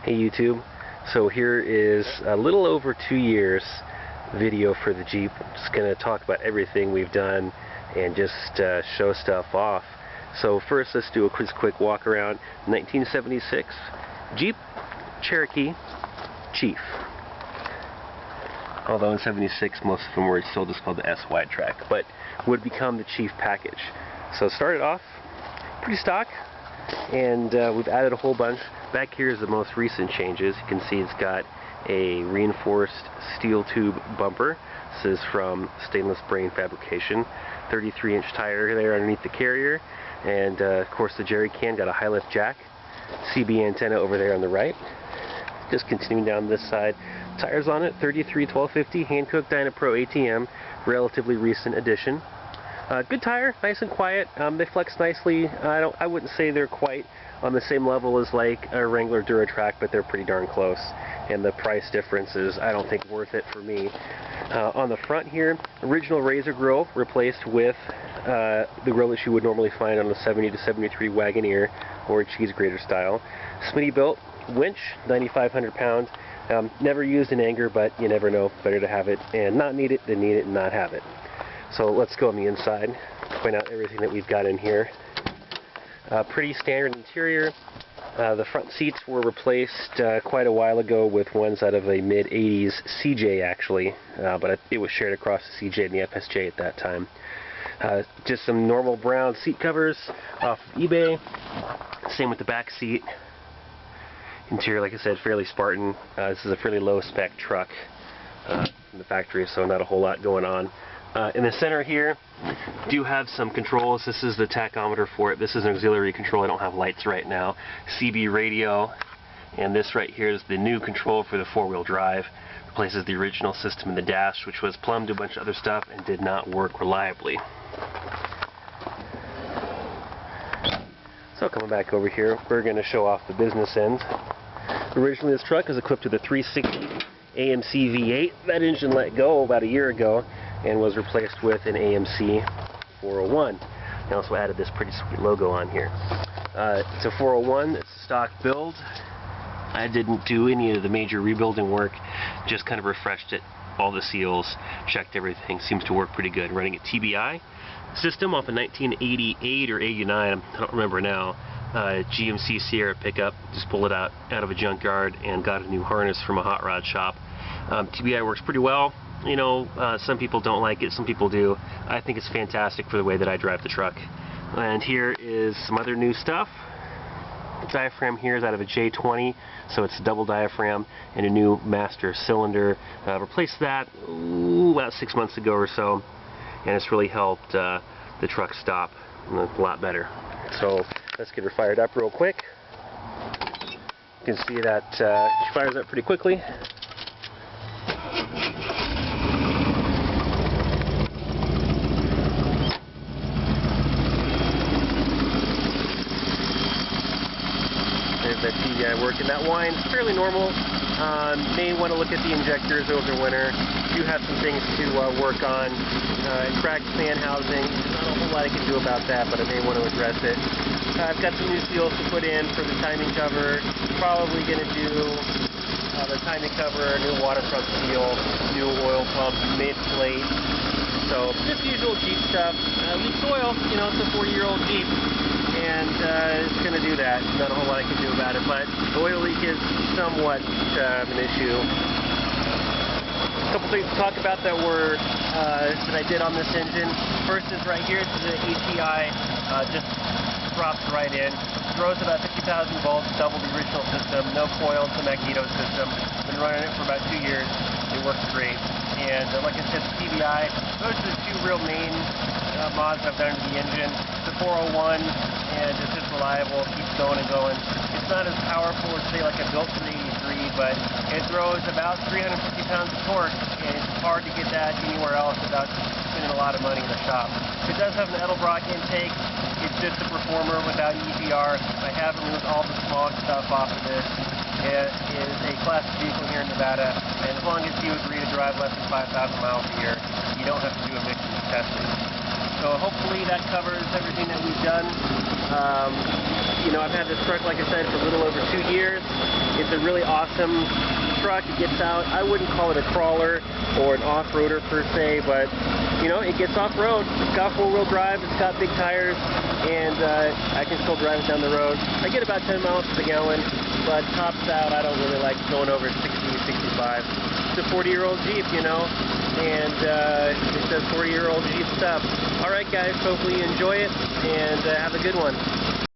Hey YouTube, so here is a little over 2 years video for the Jeep. I'm just going to talk about everything we've done and just show stuff off. So first let's do a quick walk around. 1976 Jeep Cherokee Chief. Although in 76 most of them were still just called the S wide track, but would become the Chief package. So it started off pretty stock, and we've added a whole bunch. Back here is the most recent changes. You can see it's got a reinforced steel tube bumper. This is from Stainless Brain Fabrication. 33-inch tire there underneath the carrier, and of course the jerry can got a high lift jack. CB antenna over there on the right. Just continuing down this side, tires on it, 33 1250 Hankook Dynapro ATM, relatively recent addition. Good tire, nice and quiet. They flex nicely. I wouldn't say they're quite on the same level as like a Wrangler DuraTrack, but they're pretty darn close. And the price difference is, I don't think, worth it for me. On the front here, original Razor grille replaced with the grille that you would normally find on the 70 to 73 Wagoneer or cheese grater style. Smitty built winch, 9,500 pounds. Never used in anger, but you never know. Better to have it and not need it than need it and not have it. So let's go on the inside, point out everything that we've got in here. Pretty standard interior. The front seats were replaced quite a while ago with ones out of a mid-80s CJ actually, but it was shared across the CJ and the FSJ at that time. Just some normal brown seat covers off of eBay. Same with the back seat. Interior, like I said, fairly Spartan. This is a fairly low-spec truck from the factory, so not a whole lot going on. In the center here, do have some controls. This is the tachometer for it. This is an auxiliary control. I don't have lights right now. CB radio, and this right here is the new control for the four-wheel drive. Replaces the original system in the dash, which was plumbed to a bunch of other stuff and did not work reliably. So coming back over here, we're going to show off the business end. Originally this truck was equipped with a 360 AMC V8. That engine let go about a year ago and was replaced with an AMC 401. I also added this pretty sweet logo on here. It's a 401, it's a stock build. I didn't do any of the major rebuilding work, just kind of refreshed it, all the seals, checked everything, seems to work pretty good. Running a TBI system off a 1988 or 89, I don't remember now, GMC Sierra pickup. Just pulled it out of a junkyard and got a new harness from a hot rod shop. TBI works pretty well. You know, some people don't like it, some people do. I think it's fantastic for the way that I drive the truck. And here is some other new stuff. The diaphragm here is out of a J20, so it's a double diaphragm and a new master cylinder. Replaced that about 6 months ago or so, and it's really helped the truck stop a lot better. So let's get her fired up real quick. You can see that she fires up pretty quickly. There's that TBI working. That wine's fairly normal. May want to look at the injectors over the winter. Do have some things to work on. Cracked fan housing. Not a whole lot I can do about that, but I may want to address it. I've got some new seals to put in for the timing cover. Probably going to do the timing cover, new waterfront seal, new oil pump, mid-plate. So just usual Jeep stuff. Leaks oil, you know, it's a 4-year-old Jeep, and it's going to do that. Not a whole lot I can do about it, but the oil leak is somewhat an issue. A couple things to talk about that I did on this engine. First is right here. This is an ATI, just drops right in. Throws about 50,000 volts, double the original system. No coil, it's a magneto system. Been running it for about 2 years. It works great. And like I said, the TBI, those are the two real main mods I've done to the engine. The 401, and it's just reliable, keeps going and going. It's not as powerful as, say, like a built 383, but it throws about 350 pounds of torque, and it's hard to get that anywhere else without spending a lot of money in the shop. It does have an Edelbrock intake. It's just a performer without EPR. I have removed all the smog stuff off of this. It is a classic vehicle here in Nevada, and as long as you agree to drive less than 5,000 miles a year, you don't have to do emissions testing. So hopefully that covers everything that we've done. You know, I've had this truck, like I said, for a little over 2 years, It's a really awesome truck. It gets out. I wouldn't call it a crawler or an off-roader per se, but you know, it gets off-road. It's got four-wheel drive. It's got big tires, and I can still drive it down the road. I get about 10 miles per gallon, but tops out, I don't really like going over 60, 65. It's a 40-year-old Jeep, you know, and it says 40-year-old Jeep stuff. All right, guys, hopefully you enjoy it, and have a good one.